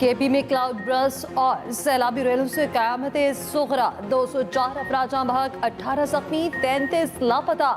KP में cloud burst और सैलाबी रेलों से क़यामत सुगरा। 204 अफराद जाँ बहक, 18 जख्मी, 33 लापता।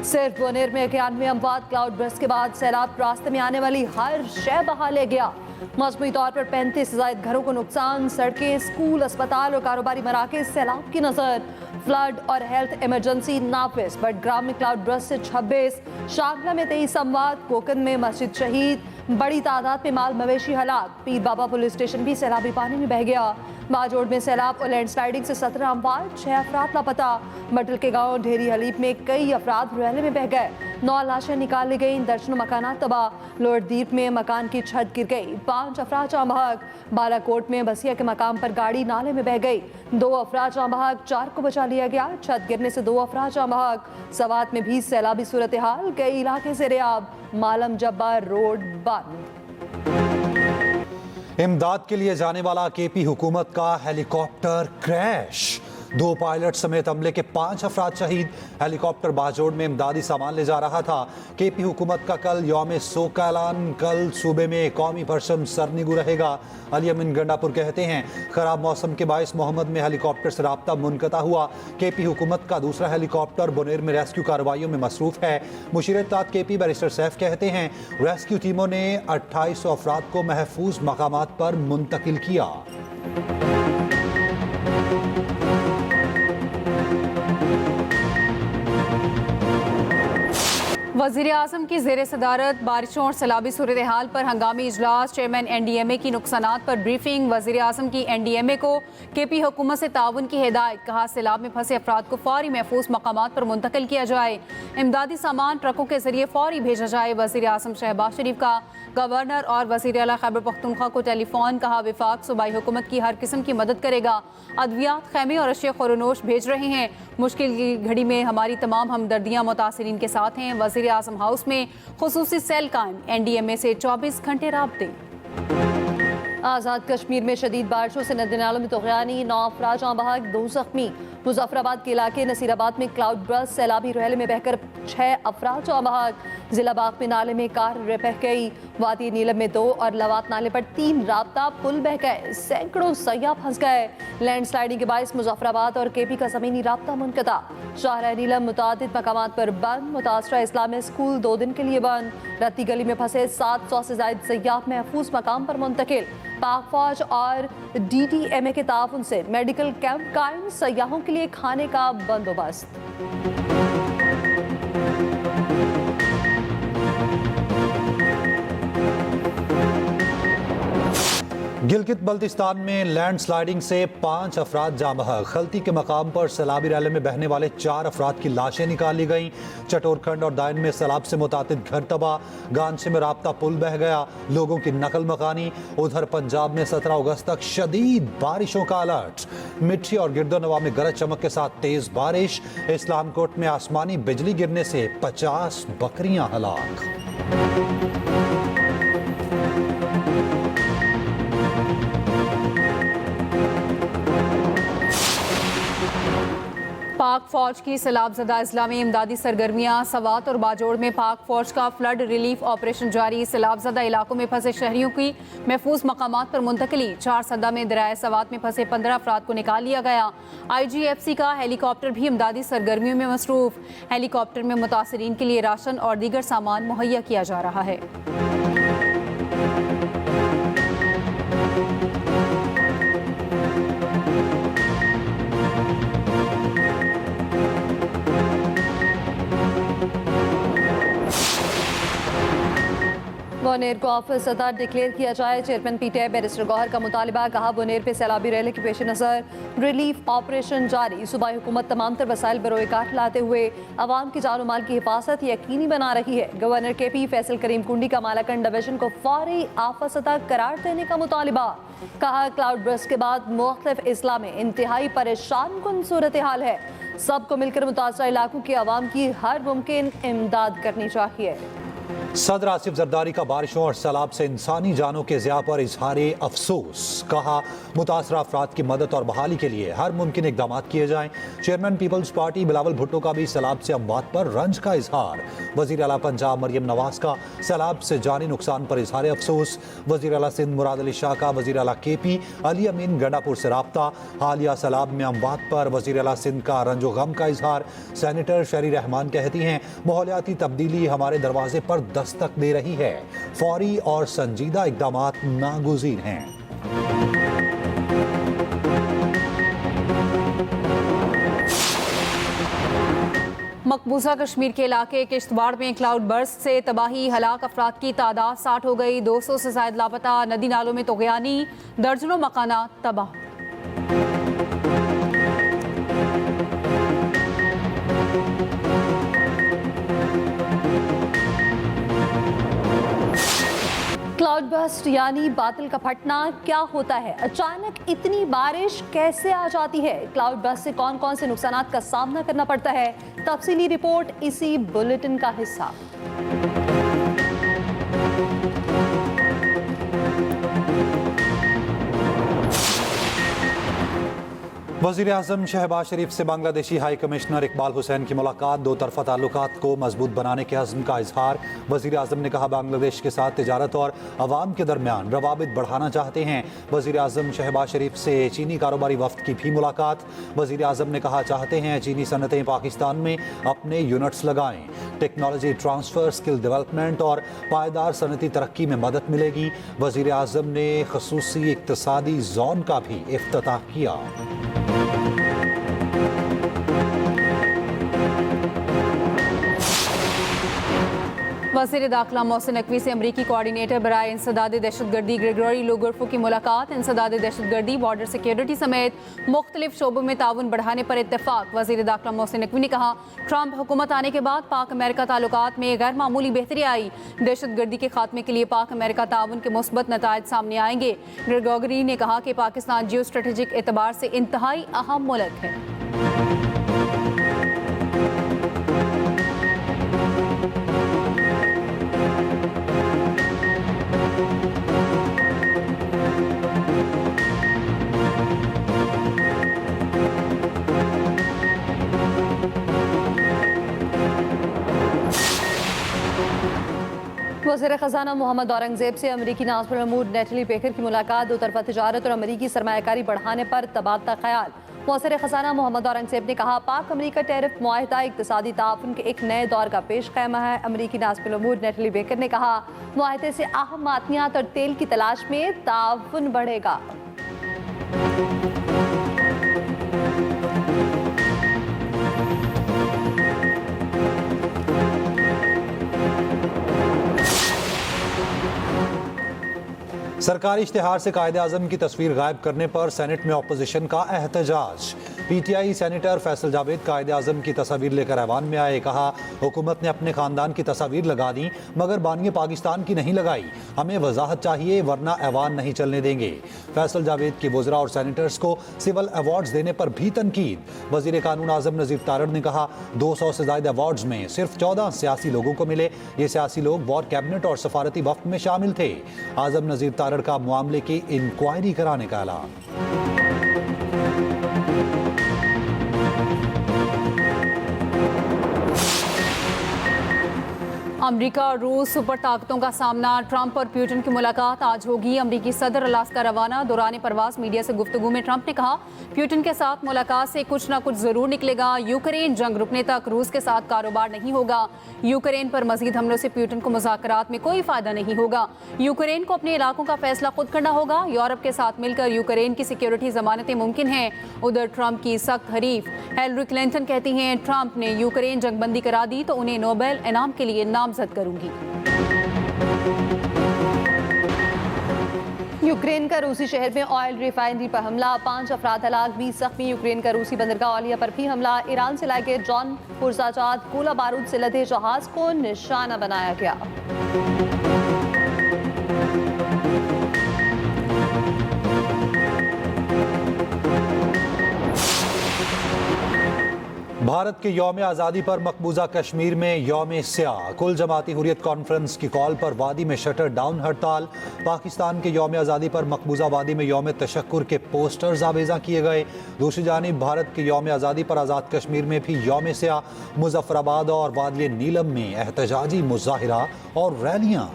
सिर्फ बोनेर में 91 अमवात। क्लाउड बर्स्ट के बाद सैलाब रास्ते में आने वाली हर शय बहा ले गया। मजमूई तौर पर 35 से ज़ायद घरों को नुकसान। सड़कें, स्कूल, अस्पताल और कारोबारी मराकज़ सैलाब की नज़र। फ्लड और हेल्थ इमरजेंसी नाफिज। बडग्राम में क्लाउड बर्स्ट से 26, शांगला में 23 अमवात। कोकन में मस्जिद शहीद। बड़ी तादाद में माल मवेशी हलाक। पीर बाबा पुलिस स्टेशन भी सैलाबी पानी में बह गया। बाजोड़ में सैलाब और लैंडस्लाइडिंग से 17 अमवात, 6 अफराद लापता। मटल के गांव ढेरी हलीब में कई अफराद रहने में बह गए। 9 लाशें निकाली गई। दर्जनों मकानात तबाह। लोहरदीप में मकान की छत गिर गई। 5 अफराद जाँ बहक। बालाकोट में बसिया के मकाम पर गाड़ी नाले में बह गई। 2 अफराद जाँ बहक, 4 को बचा लिया गया। छत गिरने से 2 अफराद जाँ बहक। सवात में भी सैलाबी सूरत हाल, कई इलाके से रेयाब। मालम जब्बार रोड बंद। इमदाद के लिए जाने वाला केपी हुकूमत का हेलीकॉप्टर क्रैश। 2 पायलट समेत अमले के 5 अफराद शहीद। हेलीकॉप्टर बाजोड़ में इमदादी सामान ले जा रहा था। केपी हुकूमत का कल यौम शोक का ऐलान। कल सूबे में कौमी परचम सरनिगू रहेगा। अली अमीन गंडापुर कहते हैं खराब मौसम के बायस मोहम्मद में हेलीकॉप्टर से राब्ता मुनक़ता हुआ। केपी हुकूमत का दूसरा हेलीकॉप्टर बोनेर में रेस्क्यू कार्रवाइयों में मसरूफ है। मुशीर इत्तलात केपी बैरिस्टर सैफ कहते हैं रेस्क्यू टीमों ने 2800 अफराद को महफूज मकामात पर मुंतकिल किया। वज़ीर आज़म की ज़ेर सदारत बारिशों और सैलाबी सूरत हाल पर हंगामी इजलास। चेयरमैन NDMA की नुकसानात पर ब्रीफिंग। वज़ीर आज़म की NDMA को केपी हुकूमत से ताउन की हिदायत। कहा सैलाब में फंसे अफराद को फौरी महफूज मकामात पर मुंतकिल किया जाए। इमदादी सामान ट्रकों के जरिए फौरी भेजा जाए। वज़ीर आज़म शहबाज शरीफ का गवर्नर और वज़ीर आला खैबर पख्तूनख्वा को टेलीफोन। कहा वफाक सूबाई हुकूमत की हर किस्म की मदद करेगा। अद्वियात, खैमे और अशिया खुरनोश भेज रहे हैं। मुश्किल की घड़ी में हमारी तमाम हमदर्दियाँ मुतासिरीन के साथ हैं। वज़ीर आज़म हाउस में खुसूसी सेल कायम। NDMA से 24 घंटे राब्ते। आज़ाद कश्मीर में शदीद बारिशों से नदी नालों में तुग़यानी। 9 अफराद जाँ बहक, 2 जख्मी। मुजफ्फराबाद के इलाके नसीराबाद में क्लाउड बर्स्ट। सैलाबी रहले में बहकर 6 अफराद जाँ बहक। जिला बाग में नाले में कार बह गई। वादी नीलम में 2 और लवात नाले पर 3 राब्ता पुल बह गए। सैकड़ों सयाह फंस गए। लैंडस्लाइडिंग के बायस मुजफ्फराबाद और केपी का ज़मीनी राब्ता मुनक़ता। शाहरा नीलम मुतादिद मकामात पर बंद। मुतासरा इस्लामिक स्कूल 2 दिन के लिए बंद। रत्ती गली में फंसे 700 से ज़ायद सयाह महफूज मकाम पर मुंतकिल। पाक फौज और DDMA के ताउन से मेडिकल कैंप कायम। सयाहों के लिए खाने का बंदोबस्त। गिलगित बल्तिस्तान में लैंडस्लाइडिंग से 5 अफराद जाँ बहक। खलती के मकाम पर सैलाबी रैले में बहने वाले 4 अफराद की लाशें निकाली गईं। चटोरखंड और दायन में सैलाब से मुतातिद घर तबाह। गांचे में राब्ता पुल बह गया। लोगों की नकल मकानी। उधर पंजाब में 17 अगस्त तक शदीद बारिशों का अलर्ट। मिट्टी और गिरदोनवा में गरज चमक के साथ तेज बारिश। इस्लामकोट में आसमानी बिजली गिरने से 50 बकरियां हलाक। पाक फौज की सैलाबज़दा अजला में इमदादी सरगर्मियाँ। सवात और बाजोड़ में पाक फौज का फ्लड रिलीफ ऑपरेशन जारी। सैलाबज़दा इलाकों में फंसे शहरियों की महफूज मकामात पर मुंतकिली। 4 सदा में दराए सवात में फंसे 15 अफराद को निकाल लिया गया। IGFC का हेलीकॉप्टर भी इमदादी सरगर्मियों में मसरूफ। हेलीकॉप्टर में मुतासरीन के लिए राशन और दीगर सामान मुहैया किया जा रहा है। बोनेर को ऑफिस सदर डिक्लेयर किया जाए। चेयरमैन PTI बैरिस्टर गौहर का मुतालिबा। कहा बोनेर पे सैलाबी रैले के पेश नज़र रिलीफ ऑपरेशन जारी। सूबाई हुकूमत तमाम तर वसाइल बरोए काट लाते हुए अवाम की जान माल की हिफाजत यकीनी बना रही है। गवर्नर KP फैसल करीम कुंडी का मालाकंड डिवीजन को फौरी आफत सतह करार देने का मुतालिबा। कहा क्लाउड बर्स्ट के बाद मुख्तलिफ इस्ला में इंतहाई परेशान कुन सूरत हाल है। सबको मिलकर मुतासरा इलाकों के अवाम की हर मुमकिन इमदाद करनी चाहिए। सदर आसिफ जरदारी का बारिशों और सैलाब से इंसानी जानों के ज़िया पर इजहारे अफसोस। कहा, मुतासरा अफराद की मदद और बहाली के लिए हर मुमकिन इकदाम किए जाएं। चेयरमैन पीपल्स पार्टी बिलावल भुट्टो का भी सैलाब से अमवात पर रंज का इजहार। वज़ीर आला पंजाब मरियम नवाज का सैलाब से जानी नुकसान पर इजहार अफसोस। वज़ीर आला सिंध मुराद अली शाह का वज़ीर आला KP अली अमीन गंडापुर से राब्ता। हालिया सैलाब में अमवात पर वज़ीर आला सिंध का रंजो गम का इजहार। सेनेटर शरी रहमान कहती हैं, माहौलियाती तब्दीली हमारे दरवाजे पर दस्तक दे रही है, फौरी और संजीदा इक़दामात नागुज़ीर हैं। मकबूजा कश्मीर के इलाके किश्तवाड़ में क्लाउड बर्स्ट से तबाही, हलाक अफराद की तादाद 60 हो गई, 200 से ज्यादा लापता, नदी नालों में तुग़यानी, दर्जनों मकानात तबाह। क्लाउड बर्स्ट यानी बादल का फटना क्या होता है? अचानक इतनी बारिश कैसे आ जाती है? क्लाउड बर्स्ट से कौन कौन से नुकसानात का सामना करना पड़ता है? तफसीली रिपोर्ट इसी बुलेटिन का हिस्सा। वज़ीर आज़म शहबाज शरीफ से बांग्लादेशी हाई कमिश्नर इकबाल हुसैन की मुलाकात। दो तरफ़ा ताल्लुकात को मजबूत बनाने के अज़्म का इजहार। वज़ीर आज़म ने कहा, बांग्लादेश के साथ तिजारत और अवाम के दरमियान रवाबित बढ़ाना चाहते हैं। वज़ीर आज़म शहबाज शरीफ से चीनी कारोबारी वफ़द की भी मुलाकात। वज़ीर आज़म ने कहा, चाहते हैं चीनी सनतें पाकिस्तान में अपने यूनिट्स लगाएं। टेक्नोलॉजी ट्रांसफ़र, स्किल डेवलपमेंट और पायदार सनती तरक्की में मदद मिलेगी। वज़ीर आज़म ने ख़ुसूसी इक़्तिसादी ज़ोन का भी इफ्तिताह किया। वज़ीर दाखिला मोहसिन नकवी से अमरीकी कोऑर्डिनेटर बराए इंसदाद दहशतगर्दी ग्रेगोरी लोगरफो की मुलाकात। इंसदाद दहशतगर्दी, बॉर्डर सिक्योरिटी समेत मुख्तलिफ शोबों में ताउन बढ़ाने पर इत्तेफाक। वज़ीर दाखिला मोहसिन नकवी ने कहा, ट्रंप हुकूमत आने के बाद पाक अमेरिका ताल्लुकात में गैर मामूली बेहतरी आई। दहशतगर्दी के खात्मे के लिए पाक अमेरिका ताउन के मुस्बत नतायज सामने आएंगे। ग्रेगोरी ने कहा कि पाकिस्तान जियो स्ट्रेटेजिक एतबार से इंतहाई अहम मुल्क है। वज़ीर ख़ज़ाना मोहम्मद औरंगज़ेब से अमरीकी नाज़िर उमूर नेटली बेकर की मुलाकात। दो तरफ़ा तिजारत और अमरीकी सरमायाकारी बढ़ाने पर तबादला ख्याल। वज़ीर ख़ज़ाना मोहम्मद औरंगज़ेब ने कहा, पाक अमरीका टैरिफ मुआहिदा इक़्तिसादी ताउन के एक नए दौर का पेश ख़ैमा है। अमरीकी नाज़िर उमूर नेटली बेकर ने कहा, मुआहिदे से अहम मादनियात और तेल की तलाश में ताउन बढ़ेगा। सरकारी इश्तिहार से कायदे आज़म की तस्वीर गायब करने पर सेनेट में अपोजिशन का एहतजाज। PTI सेनेटर फैसल जावेद कायदे आज़म की तस्वीर लेकर ऐवान में आए। कहा, हुकूमत ने अपने खानदान की तस्वीर लगा दी मगर बानिए पाकिस्तान की नहीं लगाई। हमें वजाहत चाहिए वरना ऐवान नहीं चलने देंगे। फैसल जावेद की वज़रा और सेनेटर्स को सिविल अवार्ड्स देने पर भी तनकीद। वज़ीर कानून आज़म नज़ीर तारड़ ने कहा, 200 से ज़ायद अवार्ड्स में सिर्फ 14 सियासी लोगों को मिले। ये सियासी लोग वॉर कैबिनेट और सफारती वफ़द में शामिल थे। आज़म नज़ीर तारड़ का मामले की इंक्वायरी कराने का ऐलान। अमेरिका और रूस सुपर ताकतों का सामना। ट्रंप और पुतिन की मुलाकात आज होगी। अमेरिकी सदर अलास्का रवाना। दौरान परवास मीडिया से गुफ्तगू में ट्रंप ने कहा, पुतिन के साथ मुलाकात से कुछ ना कुछ जरूर निकलेगा। यूक्रेन जंग रुकने तक रूस के साथ कारोबार नहीं होगा। यूक्रेन पर मजीद हमलों से पुतिन को मुज़ाकरात में कोई फायदा नहीं होगा। यूक्रेन को अपने इलाकों का फैसला खुद करना होगा। यूरोप के साथ मिलकर यूक्रेन की सिक्योरिटी जमानतें मुमकिन हैं। उधर ट्रंप की सख्त हरीफ हिलरी क्लिंटन कहती हैं, ट्रंप ने यूक्रेन जंगबंदी करा दी तो उन्हें नोबेल इनाम के लिए नामजद करूंगी। यूक्रेन का रूसी शहर में ऑयल रिफाइनरी पर हमला, 5 अफराद हलाक, 20 जख्मी। यूक्रेन का रूसी बंदरगाह औलिया पर भी हमला। ईरान से लाए जॉन पुरजाजात गोला बारूद से लदे जहाज को निशाना बनाया गया। भारत के यौम आज़ादी पर मकबूजा कश्मीर में यौम स्याह कुल जमाती हुर्रियत कॉन्फ्रेंस की कॉल पर वादी में शटर डाउन हड़ताल। पाकिस्तान के यौम आज़ादी पर मकबूजा वादी में यौम तशक्कुर के पोस्टर्स आवेजा किए गए। दूसरी जानिब भारत के यौम आज़ादी पर आज़ाद कश्मीर में भी यौम स्याह मुजफ्फराबाद और वादी नीलम में एहतजाजी मुजाहिरा और रैलियां।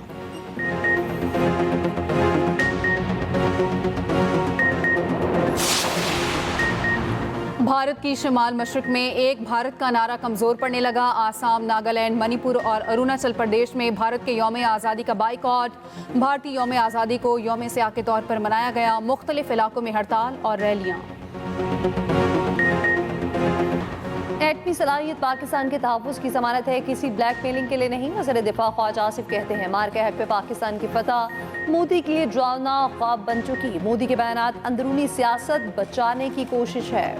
भारत की शिमाल मशरक में एक भारत का नारा कमजोर पड़ने लगा। आसाम, नागालैंड, मणिपुर और अरुणाचल प्रदेश में भारत के यौम आज़ादी का बाइकॉट। भारतीय यौम आज़ादी को यौम स्याह के तौर पर मनाया गया। मुख्तलिफ इलाकों में हड़ताल और रैलियां। एटमी सलाहियत पाकिस्तान के तहफ़्फ़ुज़ की ज़मानत है, किसी ब्लैकमेलिंग के लिए नहीं। वज़ीर दिफा ख्वाजा आसिफ कहते हैं मार के हक पे पाकिस्तान की फतह मोदी के लिए डरावना ख्वाब बन चुकी। मोदी के बयानात अंदरूनी सियासत बचाने की कोशिश है।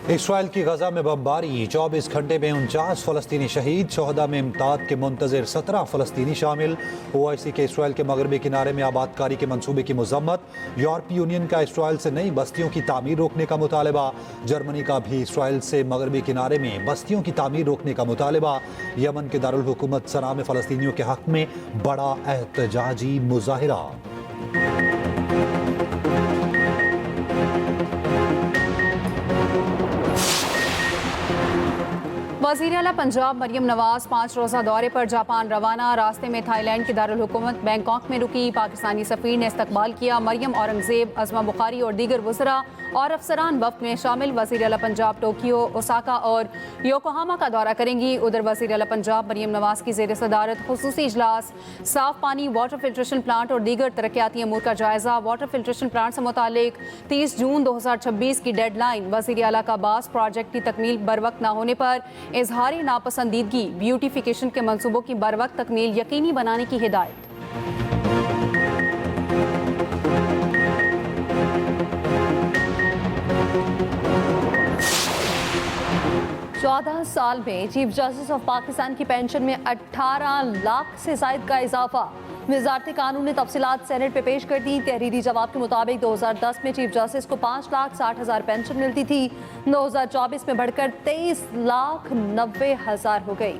इसराइल की गजा में बमबारी, 24 घंटे में 49 फलस्तीनी शहीद। शोहदा में इमदाद के मुंतज़िर 17 फलस्तीनी शामिल। OIC के इसराइल के मगरबी किनारे में आबादकारी के मंसूबे की मजम्मत। यूरोपीय यूनियन का इसराइल से नई बस्तियों की तामीर रोकने का मुतालबा। जर्मनी का भी इसराइल से मगरबी किनारे में बस्तियों की तामीर रोकने का मुतालबा। यमन के दारुल हुकूमत सना में फलस्तीनियों के हक में बड़ा एहतजाजी मुजाहिरा। वज़ीर आला पंजाब मरियम नवाज 5 रोज़ा दौरे पर जापान रवाना। रास्ते में थाईलैंड की दारुल हुकूमत बैंकॉक में रुकी। पाकिस्तानी सफ़ीर ने इस्तकबाल किया। मरियम, औरंगजेब, अज़मा बुखारी और दीगर वज़रा और अफसरान वफ़द में शामिल। वज़ीर आला पंजाब टोक्यो, ओसाका और योकोहामा का दौरा करेंगी। उधर वज़ीर आला पंजाब मरियम नवाज की ज़ेर सदारत खुसूसी इजलास। साफ पानी, वाटर फिल्ट्रेशन प्लांट और दीगर तरक्याती अमूर का जायजा। वाटर फिल्ट्रेशन प्लांट से मुतालिक 30 जून 2026 की डेडलाइन। वज़ीर आला का बास प्रोजेक्ट की तकमील बरवक्त न होने पर इजहारी नापसंदीदगी। ब्यूटिफिकेशन के मंसूबों की बरवक्त तकमील यकीनी बनाने की हिदायत। 14 साल में चीफ जस्टिस ऑफ पाकिस्तान की पेंशन में 18 लाख से जायद का इजाफा। वजारत कानून ने तफसीलात सेनेट पे पेश कर दी। तहरीरी जवाब के मुताबिक 2010 में चीफ जस्टिस को 5,60,000 पेंशन मिलती थी। 2024 में बढ़कर 23,90,000 हो गई।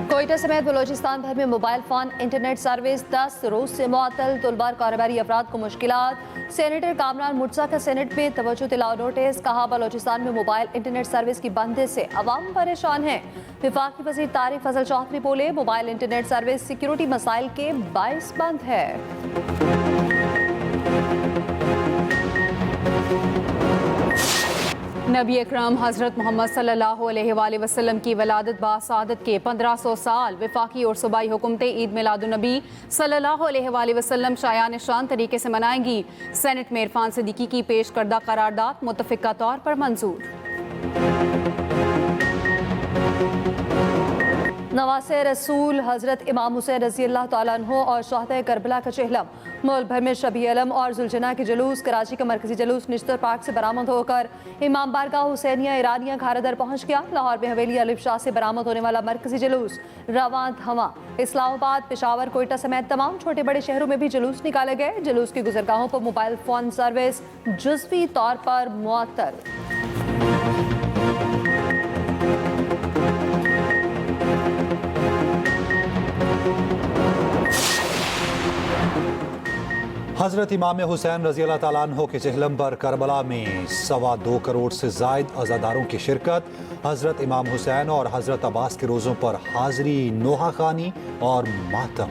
कोयटा समेत बलोचिस्तान भर में मोबाइल फोन इंटरनेट सर्विस 10 रोज से मुअत्तल। तुलबार कारोबारी अफराद को मुश्किलात। सेनेटर कामरान मुर्तज़ा का सेनेट में तवज्जो दिलाओ नोटिस। कहा बलोचिस्तान में मोबाइल इंटरनेट सर्विस की बंदिश से अवाम परेशान है। विफाकी वज़ीर तारिक फजल चौधरी बोले मोबाइल इंटरनेट सर्विस सिक्योरिटी मसाइल के बाइस बंद है। नबी अकरम हज़रत मोहम्मद सल्लल्लाहु अलैहि वसल्लम की वलादत बासादत के 1500 साल। वफाकी और सूबाई हुकूमतें ईद मिलादुन्नबी सल्लल्लाहु अलैहि वसल्लम शायान शान तरीके से मनाएंगी। सेनेट में इरफान सिद्दीकी की पेश करदा करारदाद मुत्तफ़िक़ा तौर पर मंजूर। नवासे रसूल हज़रत इमाम हुसैन रज़ी अल्लाह तआला अन्हु और शहदाए करबला का चेहलम। मुल्क भर में शबी अलम और जुलजना के जुलूस। कराची का मरकजी जुलूस निश्तर पार्क से बरामद होकर इमाम बारगाह हुसैनिया ईरानिया खारदर पहुँच गया। लाहौर में हवेली अलिफ शाह से बरामद होने वाला मरकजी जुलूस रवां धवां। इस्लामाबाद, पेशावर, कोयटा समेत तमाम छोटे बड़े शहरों में भी जुलूस निकाले गए। जुलूस की गुजरगाहों पर मोबाइल फ़ोन सर्विस जुज़वी तौर पर मुअत्तल। हज़रत इमाम हुसैन रज़ी अल्लाह ताला अन्हो के चहलम पर करबला में 2.25 करोड़ से जायद अज़ादारों की शिरकत। हज़रत इमाम हुसैन और हज़रत अब्बास के रोज़ों पर हाज़री, नोहा खानी और मातम।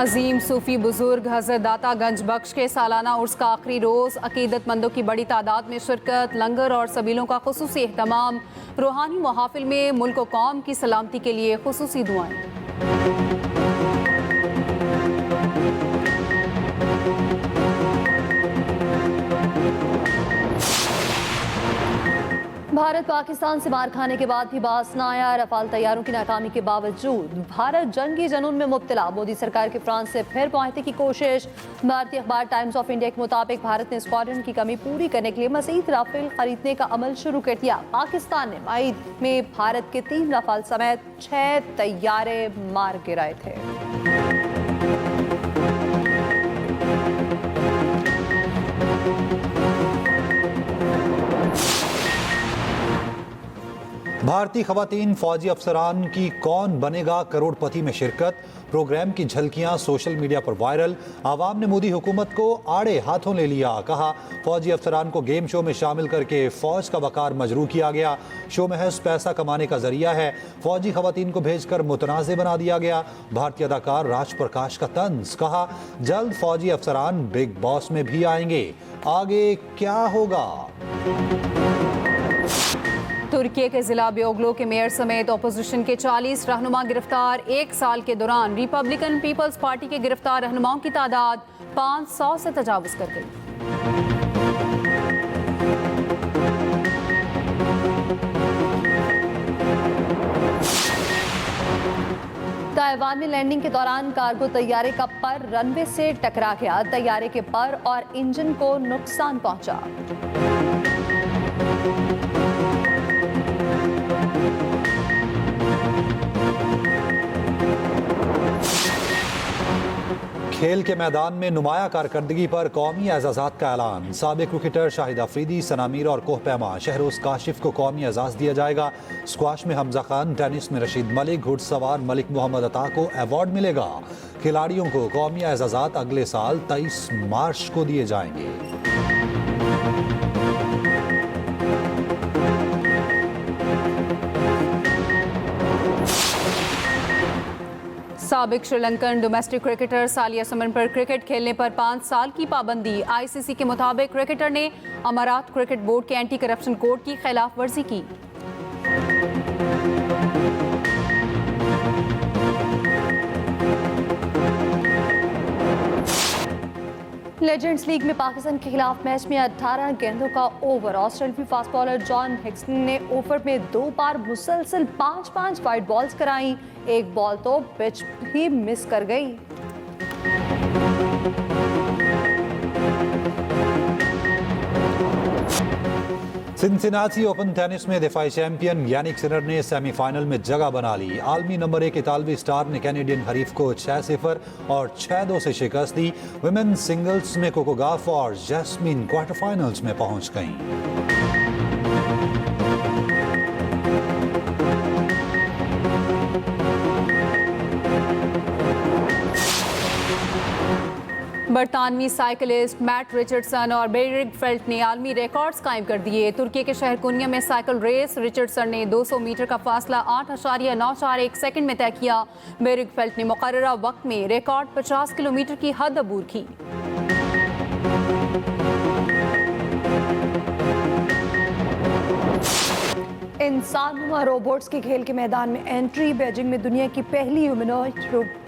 अजीम सूफी बुजुर्ग हज़रत दाता गंज बख्श के सालाना उर्स का आखिरी रोज़। अकीदतमंदों की बड़ी तादाद में शिरकत। लंगर और सबीलों का खुसूसी एहतमाम। रूहानी महाफिल में मुल्क व कौम की सलामती के लिए खुसूसी दुआएं। भारत पाकिस्तान से मार खाने के बाद भी बास न आया। रफाल तैयारों की नाकामी के बावजूद भारत जंगी जुनून में मुब्तला। मोदी सरकार के फ्रांस से फिर मुआहदे की कोशिश। भारतीय अखबार टाइम्स ऑफ इंडिया के मुताबिक भारत ने स्क्वाड्रन की कमी पूरी करने के लिए मजीद राफेल खरीदने का अमल शुरू कर दिया। पाकिस्तान ने मई में भारत के 3 राफेल समेत 6 तैयारे मार गिराए थे। भारतीय खवातीन फौजी अफसरान की कौन बनेगा करोड़पति में शिरकत। प्रोग्राम की झलकियां सोशल मीडिया पर वायरल। आवाम ने मोदी हुकूमत को आड़े हाथों ले लिया। कहा फौजी अफसरान को गेम शो में शामिल करके फौज का वकार मजरू किया गया। शो महज पैसा कमाने का जरिया है। फौजी खवातीन को भेजकर मुतनाज़ बना दिया गया। भारतीय अदाकार राज प्रकाश का तंज। कहा जल्द फौजी अफसरान बिग बॉस में भी आएंगे। आगे क्या होगा। तुर्की के जिला बेओगलो के मेयर समेत अपोजिशन के 40 रहनुमा गिरफ्तार। 1 साल के दौरान रिपब्लिकन पीपल्स पार्टी के गिरफ्तार रहनुमाओं की तादाद 500 से तजावुज कर गई। ताइवान में लैंडिंग के दौरान कार्गो तैयारे का पर रनवे से टकरा गया। तैयारे के पर और इंजन को नुकसान पहुंचा। खेल के मैदान में नुमाया कारकर्दगी पर कौमी एजाज़ात का ऐलान। साबिक क्रिकेटर शाहिद अफरीदी, सना मीर और कोहपैमा शहरोज काशिफ को कौमी एजाज़ दिया जाएगा। स्क्वाश में हमजा खान, टेनिस में रशीद मलिक, घुड़सवार मलिक मोहम्मद अता को अवार्ड मिलेगा। खिलाड़ियों को कौमी एजाज़ात अगले साल 23 मार्च को दिए जाएंगे। साबिक श्रीलंकन डोमेस्टिक क्रिकेटर सालिया सुमन पर क्रिकेट खेलने पर 5 साल की पाबंदी। आईसीसी के मुताबिक क्रिकेटर ने अमारात क्रिकेट बोर्ड के एंटी करप्शन कोड की खिलाफ वर्जी की। लेजेंड्स लीग में पाकिस्तान के खिलाफ मैच में 18 गेंदों का ओवर। ऑस्ट्रेलियाई फास्ट बॉलर जॉन हिक्सन ने ओवर में 2 बार मुसलसल 5-5 वाइड बॉल्स कराई। एक बॉल तो पिच ही मिस कर गई। सिनसिनाटी ओपन टेनिस में दिफाई चैंपियन यानिक सिनर ने सेमीफाइनल में जगह बना ली। आलमी नंबर 1 इतालवी स्टार ने कैनेडियन हरीफ को 6-0 और 6-2 से शिकस्त दी। वुमेन सिंगल्स में कोको गॉफ और जैस्मीन क्वार्टर फाइनल्स में पहुंच गईं। बरतानवी साइकिलिस्ट मैट रिचर्डसन और बेरिगफेल्ट ने आलमी रिकॉर्ड्स कायम कर दिए। तुर्की के शहर कुन्या में साइकिल रेस रिचर्डसन ने 200 मीटर का फासला 8.941 सेकंड में तय किया। बेरिगफेल्ट ने मुकर्ररा वक्त में रिकॉर्ड 50 किलोमीटर की हद अबूर की। इंसानुमा रोबोट्स के खेल के मैदान में एंट्री। बीजिंग में दुनिया की पहली ह्यूमनॉइड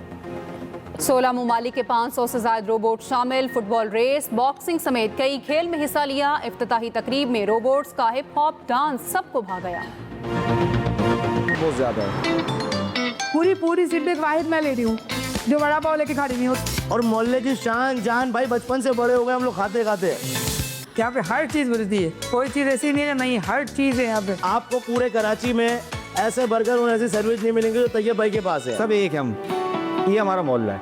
16 ममालिक के 500 से ज्यादा रोबोट शामिल। फुटबॉल रेस, बॉक्सिंग समेत कई खेल में हिस्सा लिया। इफ्तिताही तकरीब में रोबोट्स का हिप हॉप डांस सबको भा गया। बहुत ज्यादा पूरी सीट पे वाहिद मैं ले रही हूँ जो बड़ा पाव लेके खड़ी नहीं होती। और मोहल्ले की शान जान भाई, बचपन से बड़े हो गए हम लोग खाते खाते। यहाँ पे हर चीज़ मिलती है, कोई चीज़ ऐसी नहीं है नहीं, हर चीज़ है यहाँ पे। आपको पूरे कराची में ऐसे बर्गर और ऐसी सर्विस नहीं मिलेंगे जो तैयब भाई के पास है। सब एक हम, ये हमारा मोहल्ला है।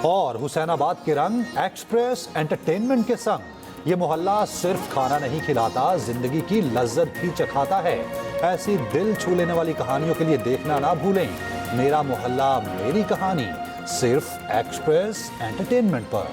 और हुसैनाबाद के रंग एक्सप्रेस एंटरटेनमेंट के संग। ये मोहल्ला सिर्फ खाना नहीं खिलाता, जिंदगी की लज्जत भी चखाता है। ऐसी दिल छू लेने वाली कहानियों के लिए देखना ना भूलें मेरा मोहल्ला मेरी कहानी, सिर्फ एक्सप्रेस एंटरटेनमेंट पर।